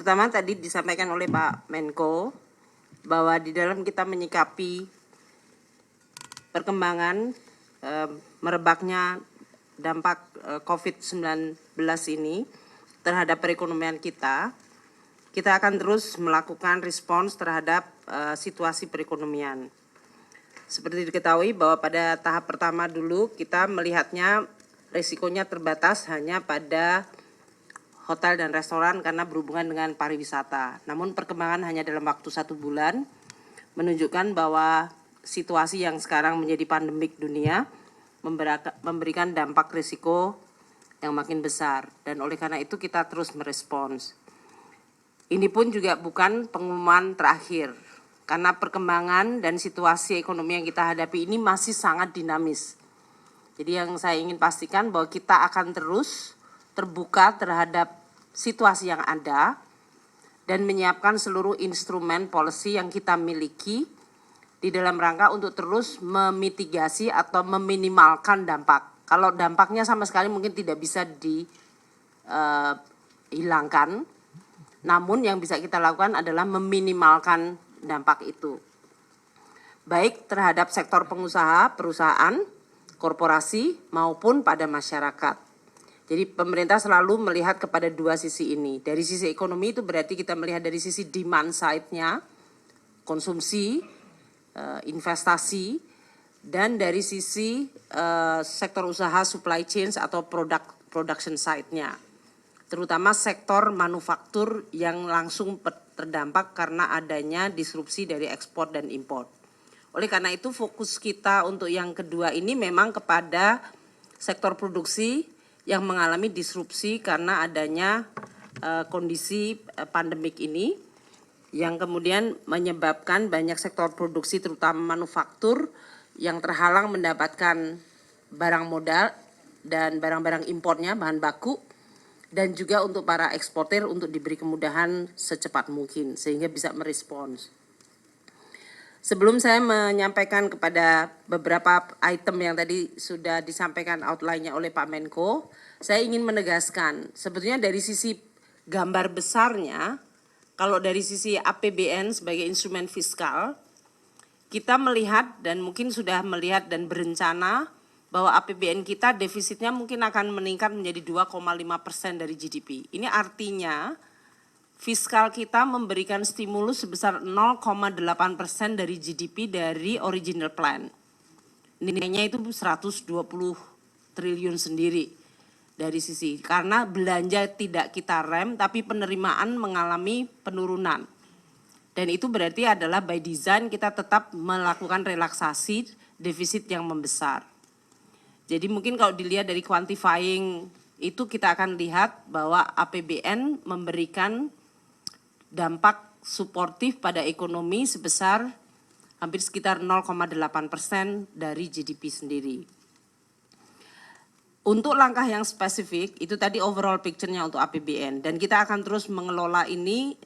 Pertama tadi disampaikan oleh Pak Menko bahwa di dalam kita menyikapi perkembangan merebaknya dampak COVID-19 ini terhadap perekonomian kita akan terus melakukan respons terhadap situasi perekonomian. Seperti diketahui bahwa pada tahap pertama dulu kita melihatnya risikonya terbatas hanya pada hotel dan restoran karena berhubungan dengan pariwisata. Namun perkembangan hanya dalam waktu 1 bulan menunjukkan bahwa situasi yang sekarang menjadi pandemik dunia memberikan dampak risiko yang makin besar. Dan oleh karena itu kita terus merespons. Ini pun juga bukan pengumuman terakhir. Karena perkembangan dan situasi ekonomi yang kita hadapi ini masih sangat dinamis. Jadi yang saya ingin pastikan bahwa kita akan terus terbuka terhadap situasi yang ada dan menyiapkan seluruh instrumen policy yang kita miliki di dalam rangka untuk terus memitigasi atau meminimalkan dampak. Kalau dampaknya sama sekali mungkin tidak bisa dihilangkan, namun yang bisa kita lakukan adalah meminimalkan dampak itu. Baik terhadap sektor pengusaha, perusahaan, korporasi maupun pada masyarakat. Jadi pemerintah selalu melihat kepada dua sisi ini. Dari sisi ekonomi itu berarti kita melihat dari sisi demand side-nya, konsumsi, investasi, dan dari sisi sektor usaha supply chain atau production side-nya. Terutama sektor manufaktur yang langsung terdampak karena adanya disrupsi dari ekspor dan impor. Oleh karena itu fokus kita untuk yang kedua ini memang kepada sektor produksi yang mengalami disrupsi karena adanya kondisi pandemik ini yang kemudian menyebabkan banyak sektor produksi terutama manufaktur yang terhalang mendapatkan barang modal dan barang-barang impornya, bahan baku, dan juga untuk para eksportir untuk diberi kemudahan secepat mungkin sehingga bisa merespons. Sebelum saya menyampaikan kepada beberapa item yang tadi sudah disampaikan outline-nya oleh Pak Menko, saya ingin menegaskan sebetulnya dari sisi gambar besarnya, kalau dari sisi APBN sebagai instrumen fiskal, kita melihat dan mungkin sudah melihat dan berencana bahwa APBN kita defisitnya mungkin akan meningkat menjadi 2,5% dari GDP. Ini artinya fiskal kita memberikan stimulus sebesar 0,8% dari GDP dari original plan. Nilainya itu 120 triliun sendiri dari sisi. Karena belanja tidak kita rem tapi penerimaan mengalami penurunan. Dan itu berarti adalah by design kita tetap melakukan relaksasi defisit yang membesar. Jadi mungkin kalau dilihat dari quantifying itu kita akan lihat bahwa APBN memberikan dampak suportif pada ekonomi sebesar hampir sekitar 0,8% dari GDP sendiri. Untuk langkah yang spesifik, itu tadi overall picture-nya untuk APBN. Dan kita akan terus mengelola ini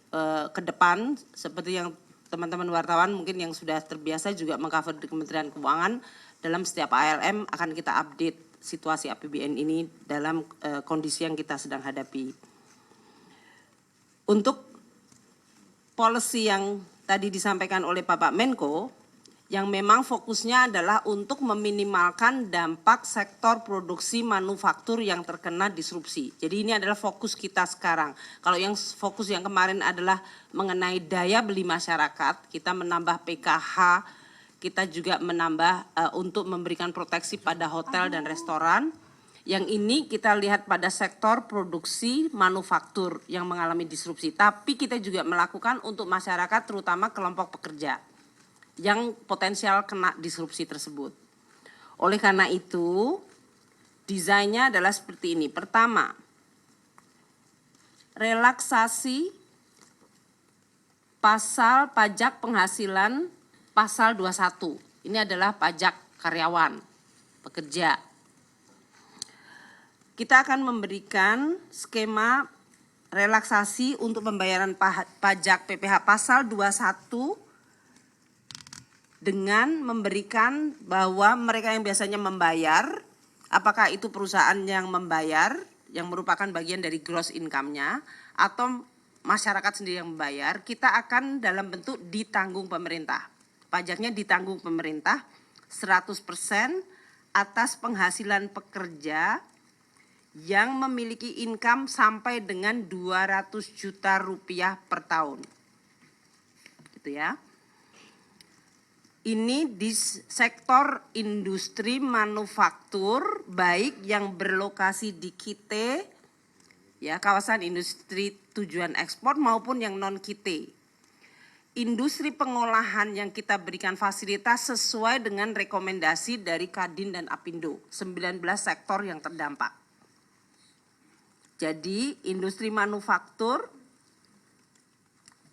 ke depan, seperti yang teman-teman wartawan mungkin yang sudah terbiasa juga mengcover di Kementerian Keuangan, dalam setiap ALM akan kita update situasi APBN ini dalam kondisi yang kita sedang hadapi. Untuk policy yang tadi disampaikan oleh Bapak Menko, yang memang fokusnya adalah untuk meminimalkan dampak sektor produksi manufaktur yang terkena disrupsi. Jadi ini adalah fokus kita sekarang. Kalau yang fokus yang kemarin adalah mengenai daya beli masyarakat, kita menambah PKH, kita juga menambah untuk memberikan proteksi pada hotel dan restoran. Yang ini kita lihat pada sektor produksi manufaktur yang mengalami disrupsi. Tapi kita juga melakukan untuk masyarakat terutama kelompok pekerja yang potensial kena disrupsi tersebut. Oleh karena itu, desainnya adalah seperti ini. Pertama, relaksasi pasal pajak penghasilan pasal 21. Ini adalah pajak karyawan, pekerja. Kita akan memberikan skema relaksasi untuk pembayaran pajak PPh pasal 21 dengan memberikan bahwa mereka yang biasanya membayar, apakah itu perusahaan yang membayar, yang merupakan bagian dari gross income-nya, atau masyarakat sendiri yang membayar, kita akan dalam bentuk ditanggung pemerintah. Pajaknya ditanggung pemerintah 100% atas penghasilan pekerja yang memiliki income sampai dengan 200 juta rupiah per tahun. Gitu ya. Ini di sektor industri manufaktur, baik yang berlokasi di KITE, ya, kawasan industri tujuan ekspor maupun yang non KITE. Industri pengolahan yang kita berikan fasilitas sesuai dengan rekomendasi dari Kadin dan Apindo, 19 sektor yang terdampak. Jadi industri manufaktur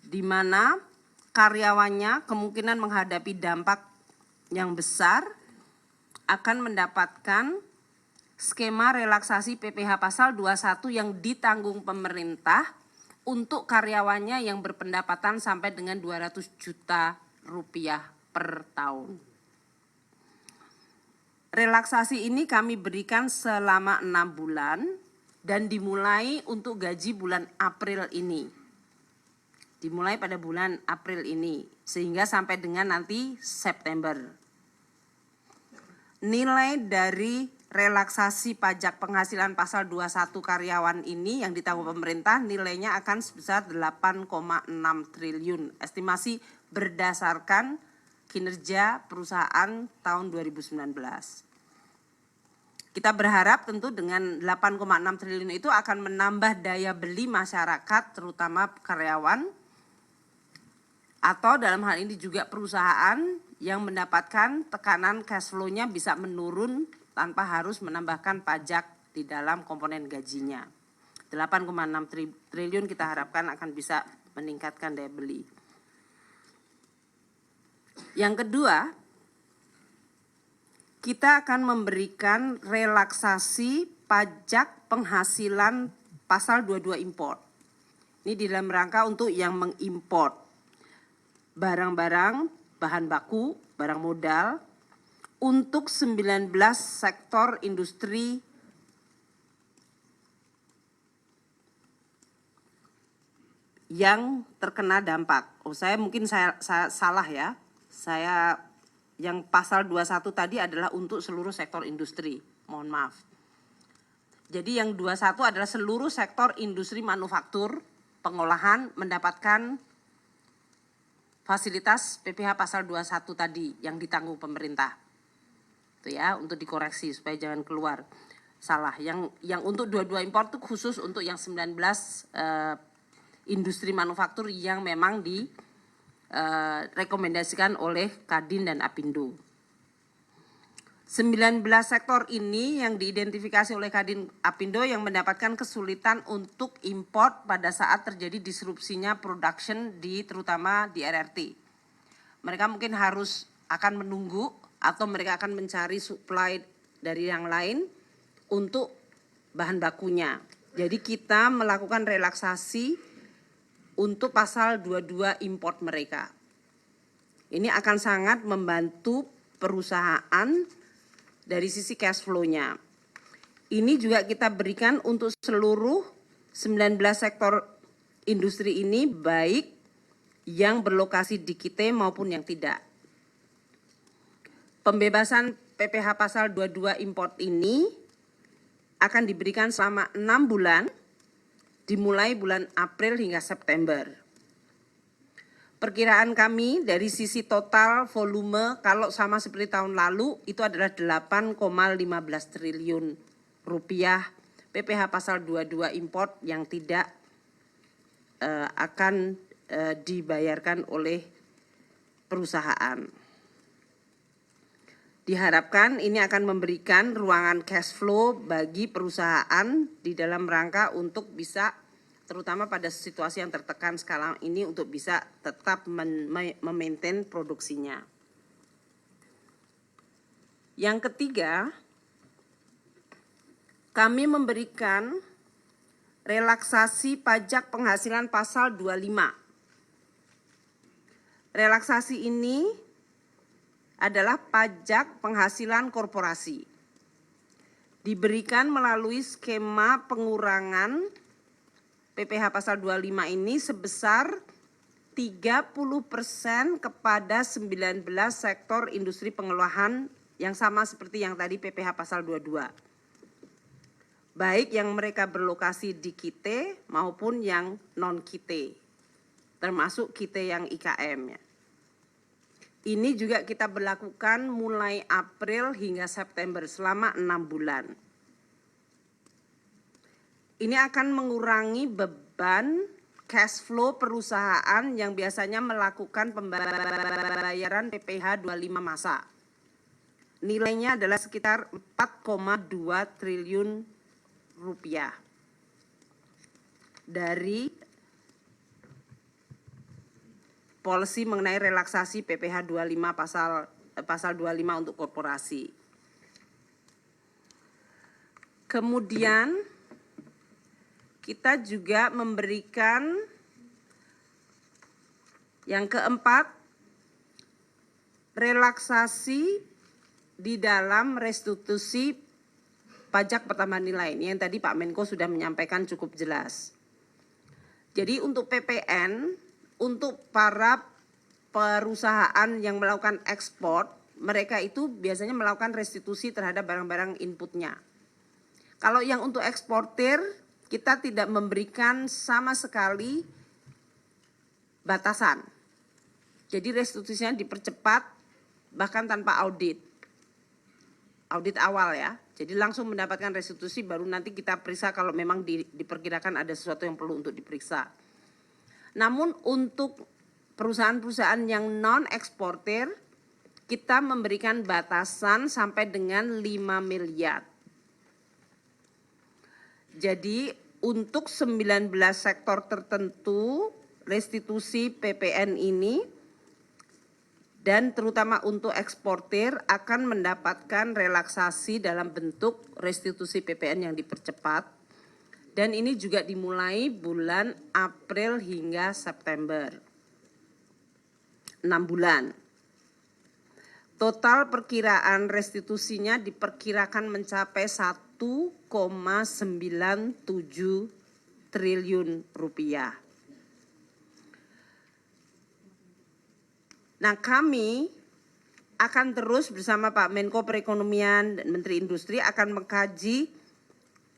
di mana karyawannya kemungkinan menghadapi dampak yang besar akan mendapatkan skema relaksasi PPh pasal 21 yang ditanggung pemerintah untuk karyawannya yang berpendapatan sampai dengan 200 juta rupiah per tahun. Relaksasi ini kami berikan selama 6 bulan dan dimulai untuk gaji bulan April ini. Dimulai pada bulan April ini sehingga sampai dengan nanti September. Nilai dari relaksasi pajak penghasilan pasal 21 karyawan ini yang ditanggung pemerintah nilainya akan sebesar 8,6 triliun. Estimasi berdasarkan kinerja perusahaan tahun 2019. Kita berharap tentu dengan 8,6 triliun itu akan menambah daya beli masyarakat terutama karyawan atau dalam hal ini juga perusahaan yang mendapatkan tekanan cash flow-nya bisa menurun tanpa harus menambahkan pajak di dalam komponen gajinya. 8,6 triliun kita harapkan akan bisa meningkatkan daya beli. Yang kedua, kita akan memberikan relaksasi pajak penghasilan pasal 22 import. Ini di dalam rangka untuk yang mengimport barang-barang, bahan baku, barang modal untuk 19 sektor industri yang terkena dampak. Saya mungkin saya salah ya. Saya yang pasal 21 tadi adalah untuk seluruh sektor industri. Mohon maaf. Jadi yang 21 adalah seluruh sektor industri manufaktur, pengolahan mendapatkan fasilitas PPh pasal 21 tadi yang ditanggung pemerintah. Itu ya, untuk dikoreksi supaya jangan keluar salah. Yang untuk 22 impor itu khusus untuk yang 19 industri manufaktur yang memang direkomendasikan oleh Kadin dan Apindo. 19 sektor ini yang diidentifikasi oleh Kadin Apindo yang mendapatkan kesulitan untuk import pada saat terjadi disrupsinya production terutama di RRT. Mereka mungkin akan menunggu atau mereka akan mencari supply dari yang lain untuk bahan bakunya. Jadi kita melakukan relaksasi untuk pasal 22 import mereka. Ini akan sangat membantu perusahaan dari sisi cash flow-nya. Ini juga kita berikan untuk seluruh 19 sektor industri ini baik yang berlokasi di KITE maupun yang tidak. Pembebasan PPh pasal 22 import ini akan diberikan selama 6 bulan dimulai bulan April hingga September. Perkiraan kami dari sisi total volume kalau sama seperti tahun lalu itu adalah 8,15 triliun rupiah PPh pasal 22 import yang tidak akan dibayarkan oleh perusahaan. Diharapkan ini akan memberikan ruangan cash flow bagi perusahaan di dalam rangka untuk bisa terutama pada situasi yang tertekan sekarang ini untuk bisa tetap memaintain produksinya. Yang ketiga, kami memberikan relaksasi pajak penghasilan pasal 25. Relaksasi ini adalah pajak penghasilan korporasi. Diberikan melalui skema pengurangan PPh pasal 25 ini sebesar 30% kepada 19 sektor industri pengolahan yang sama seperti yang tadi PPh pasal 22. Baik yang mereka berlokasi di KITE maupun yang non-KITE, termasuk KITE yang IKM ya. Ini juga kita berlakukan mulai April hingga September selama 6 bulan. Ini akan mengurangi beban cash flow perusahaan yang biasanya melakukan pembayaran PPh 25 masa. Nilainya adalah sekitar 4,2 triliun rupiah dari policy mengenai relaksasi PPh 25 pasal 25 untuk korporasi. Kemudian kita juga memberikan yang keempat, relaksasi di dalam restitusi pajak pertambahan nilai. Ini yang tadi Pak Menko sudah menyampaikan cukup jelas. Jadi untuk PPN, untuk para perusahaan yang melakukan ekspor, mereka itu biasanya melakukan restitusi terhadap barang-barang inputnya. Kalau yang untuk eksportir, kita tidak memberikan sama sekali batasan. Jadi restitusinya dipercepat bahkan tanpa audit. Audit awal ya. Jadi langsung mendapatkan restitusi baru nanti kita periksa kalau memang diperkirakan ada sesuatu yang perlu untuk diperiksa. Namun untuk perusahaan-perusahaan yang non-eksportir, kita memberikan batasan sampai dengan 5 miliar. Jadi untuk 19 sektor tertentu restitusi PPN ini dan terutama untuk eksportir akan mendapatkan relaksasi dalam bentuk restitusi PPN yang dipercepat. Dan ini juga dimulai bulan April hingga September. 6 bulan. Total perkiraan restitusinya diperkirakan mencapai 1,97 triliun rupiah. Nah, kami akan terus bersama Pak Menko Perekonomian dan Menteri Industri akan mengkaji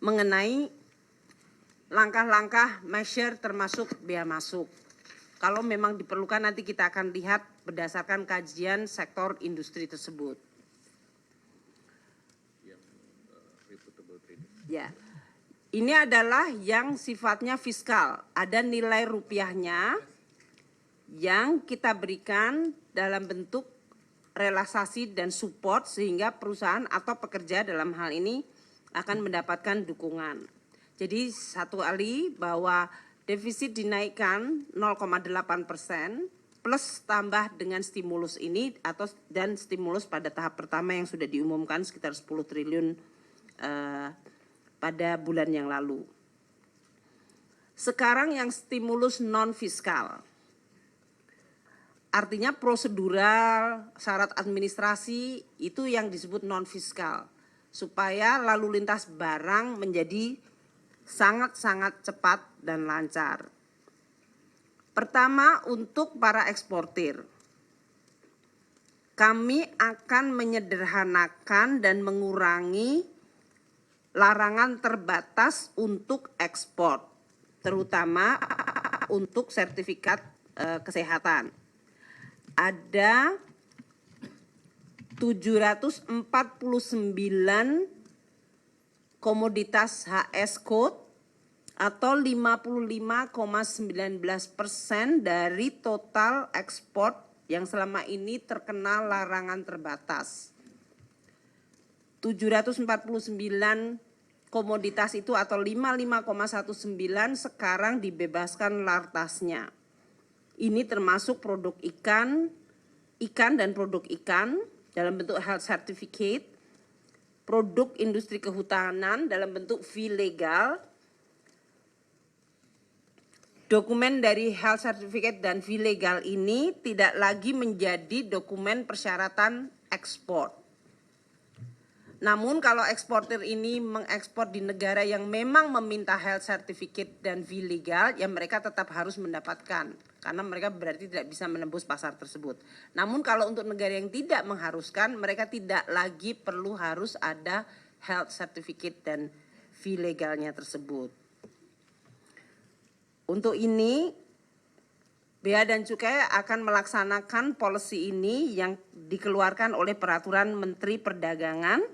mengenai langkah-langkah measure termasuk biaya masuk. Kalau memang diperlukan nanti kita akan lihat berdasarkan kajian sektor industri tersebut. Ya, ini adalah yang sifatnya fiskal. Ada nilai rupiahnya yang kita berikan dalam bentuk relaksasi dan support sehingga perusahaan atau pekerja dalam hal ini akan mendapatkan dukungan. Jadi satu kali bahwa defisit dinaikkan 0,8% plus tambah dengan stimulus ini dan stimulus pada tahap pertama yang sudah diumumkan sekitar 10 triliun pada bulan yang lalu. Sekarang yang stimulus non fiskal. Artinya prosedural, syarat administrasi itu yang disebut non fiskal supaya lalu lintas barang menjadi sangat-sangat cepat dan lancar. Pertama, untuk para eksportir. Kami akan menyederhanakan dan mengurangi larangan terbatas untuk ekspor, terutama untuk sertifikat kesehatan. Ada 749 komoditas HS code atau 55,19% dari total ekspor yang selama ini terkena larangan terbatas. 749 komoditas itu atau 55,19 sekarang dibebaskan lartasnya. Ini termasuk produk ikan dan produk ikan dalam bentuk health certificate, produk industri kehutanan dalam bentuk fee legal, dokumen dari health certificate dan fee legal ini tidak lagi menjadi dokumen persyaratan ekspor. Namun kalau eksportir ini mengekspor di negara yang memang meminta health certificate dan fee legal, ya mereka tetap harus mendapatkan karena mereka berarti tidak bisa menembus pasar tersebut. Namun kalau untuk negara yang tidak mengharuskan, mereka tidak lagi perlu harus ada health certificate dan fee legalnya tersebut. Untuk ini, Bea dan Cukai akan melaksanakan policy ini yang dikeluarkan oleh Peraturan Menteri Perdagangan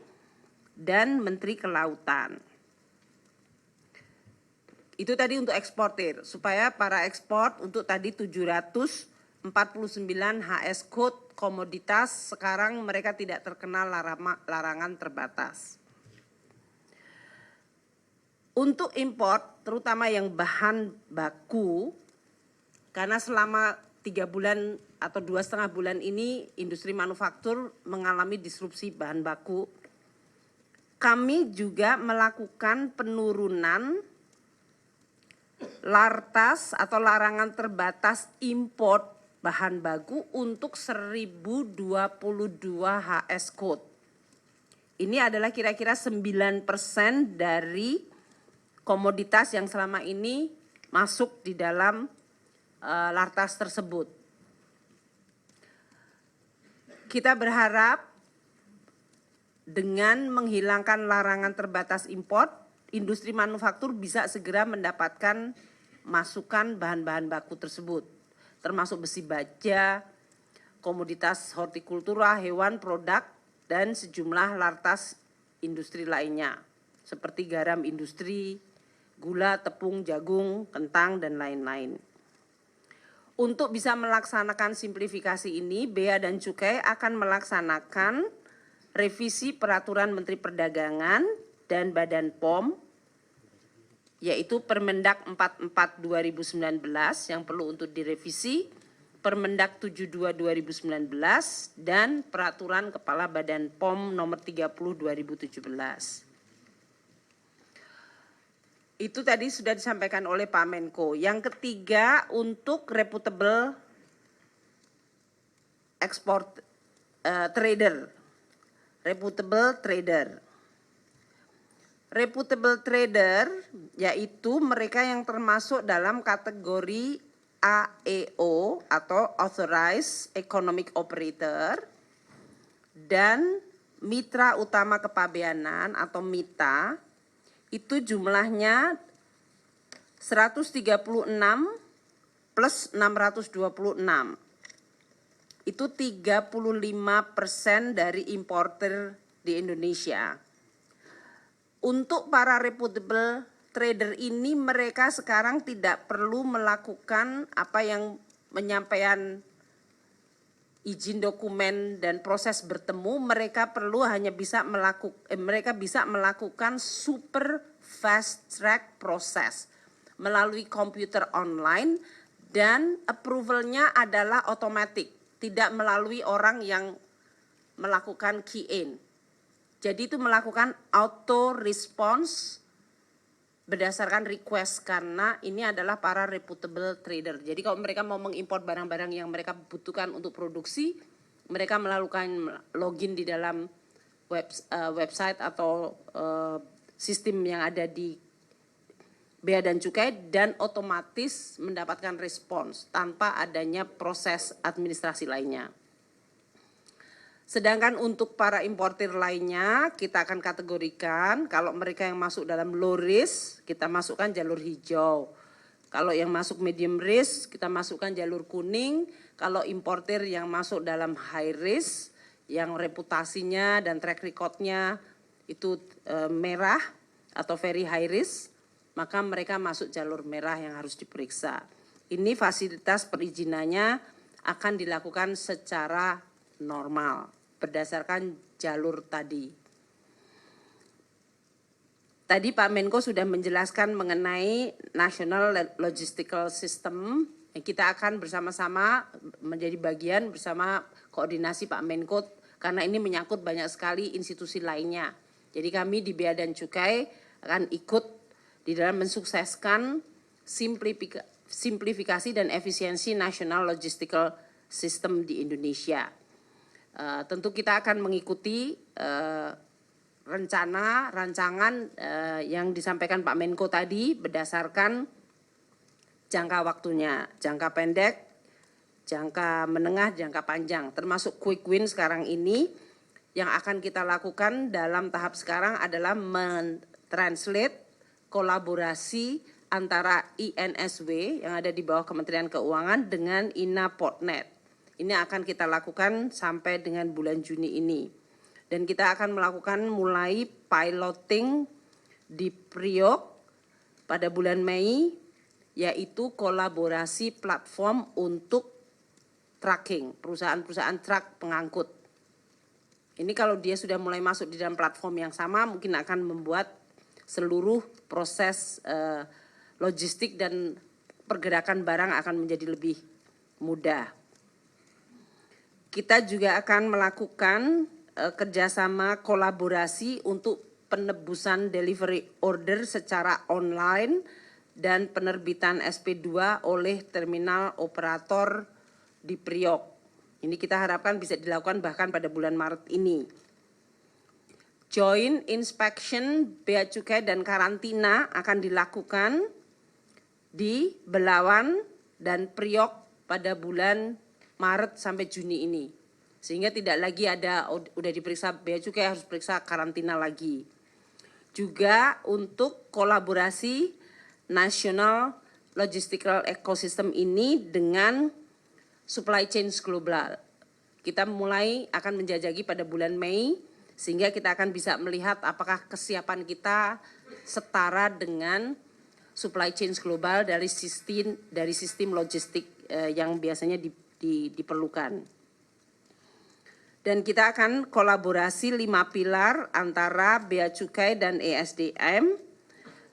dan Menteri Kelautan. Itu tadi untuk eksportir, supaya para ekspor untuk tadi 749 HS code komoditas, sekarang mereka tidak terkena larangan terbatas. Untuk import, terutama yang bahan baku, karena selama 3 bulan atau 2,5 bulan ini industri manufaktur mengalami disrupsi bahan baku, kami juga melakukan penurunan lartas atau larangan terbatas import bahan baku untuk 1022 HS code. Ini adalah kira-kira 9% dari komoditas yang selama ini masuk di dalam lartas tersebut. Kita berharap dengan menghilangkan larangan terbatas impor, industri manufaktur bisa segera mendapatkan masukan bahan-bahan baku tersebut, termasuk besi baja, komoditas hortikultura, hewan, produk, dan sejumlah lartas industri lainnya, seperti garam industri, gula, tepung, jagung, kentang, dan lain-lain. Untuk bisa melaksanakan simplifikasi ini, Bea dan Cukai akan melaksanakan revisi Peraturan Menteri Perdagangan dan Badan POM, yaitu Permendak 44 2019 yang perlu untuk direvisi, Permendak 72 2019, dan Peraturan Kepala Badan POM nomor 30 2017. Itu tadi sudah disampaikan oleh Pak Menko. Yang ketiga, untuk reputable export trader. Reputable trader. Reputable trader yaitu mereka yang termasuk dalam kategori AEO atau Authorized Economic Operator dan mitra utama kepabeanan atau MITA, itu jumlahnya 136 plus 626. Itu 35% dari importer di Indonesia. Untuk para reputable trader ini, mereka sekarang tidak perlu melakukan apa yang menyampaikan izin dokumen dan proses bertemu. Mereka perlu hanya bisa melakukan super fast track proses melalui komputer online, dan approvalnya adalah otomatis, tidak melalui orang yang melakukan key in. Jadi itu melakukan auto response berdasarkan request, karena ini adalah para reputable trader. Jadi kalau mereka mau mengimpor barang-barang yang mereka butuhkan untuk produksi, mereka melakukan login di dalam website atau sistem yang ada di Bea dan Cukai, dan otomatis mendapatkan respons tanpa adanya proses administrasi lainnya. Sedangkan untuk para importir lainnya, kita akan kategorikan, kalau mereka yang masuk dalam low risk, kita masukkan jalur hijau. Kalau yang masuk medium risk, kita masukkan jalur kuning. Kalau importir yang masuk dalam high risk, yang reputasinya dan track recordnya itu merah atau very high risk, maka mereka masuk jalur merah yang harus diperiksa. Ini fasilitas perizinannya akan dilakukan secara normal berdasarkan jalur tadi. Tadi Pak Menko sudah menjelaskan mengenai National Logistical System. Kita akan bersama-sama menjadi bagian bersama koordinasi Pak Menko, karena ini menyangkut banyak sekali institusi lainnya. Jadi kami di Bea dan Cukai akan ikut di dalam mensukseskan simplifikasi dan efisiensi National Logistical System di Indonesia. Tentu kita akan mengikuti rancangan yang disampaikan Pak Menko tadi berdasarkan jangka waktunya, jangka pendek, jangka menengah, jangka panjang, termasuk quick win sekarang ini. Yang akan kita lakukan dalam tahap sekarang adalah mentranslate kolaborasi antara INSW yang ada di bawah Kementerian Keuangan dengan INA-Portnet. Ini akan kita lakukan sampai dengan bulan Juni ini. Dan kita akan melakukan mulai piloting di Priok pada bulan Mei, yaitu kolaborasi platform untuk tracking, perusahaan-perusahaan truk pengangkut. Ini kalau dia sudah mulai masuk di dalam platform yang sama, mungkin akan membuat seluruh proses logistik dan pergerakan barang akan menjadi lebih mudah. Kita juga akan melakukan kerjasama kolaborasi untuk penebusan delivery order secara online dan penerbitan SP2 oleh terminal operator di Priok. Ini kita harapkan bisa dilakukan bahkan pada bulan Maret ini. Joint inspection bea cukai dan karantina akan dilakukan di Belawan dan Priok pada bulan Maret sampai Juni ini. Sehingga tidak lagi ada, udah diperiksa bea cukai harus periksa karantina lagi. Juga untuk kolaborasi National Logistical Ecosystem ini dengan supply chain global. Kita mulai akan menjajaki pada bulan Mei, sehingga kita akan bisa melihat apakah kesiapan kita setara dengan supply chain global dari sistem logistik yang biasanya diperlukan. Dan kita akan kolaborasi 5 pilar antara Bea Cukai dan ESDM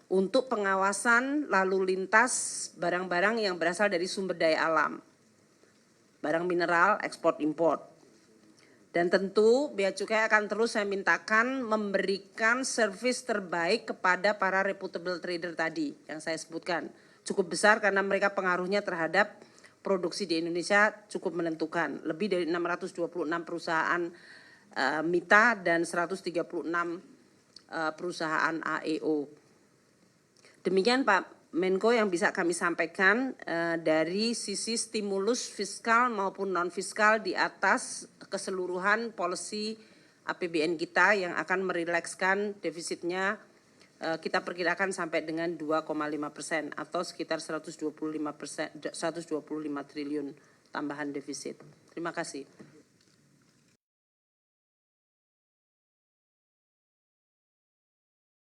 untuk pengawasan lalu lintas barang-barang yang berasal dari sumber daya alam. Barang mineral, ekspor import. Dan tentu Bea Cukai akan terus saya mintakan memberikan servis terbaik kepada para reputable trader tadi yang saya sebutkan. Cukup besar karena mereka pengaruhnya terhadap produksi di Indonesia cukup menentukan. Lebih dari 626 perusahaan mitra dan 136 perusahaan AEO. Demikian Pak Menko yang bisa kami sampaikan dari sisi stimulus fiskal maupun non-fiskal di atas keseluruhan policy APBN kita yang akan merilekskan defisitnya kita perkirakan sampai dengan 2,5% atau sekitar 125 triliun tambahan defisit. Terima kasih.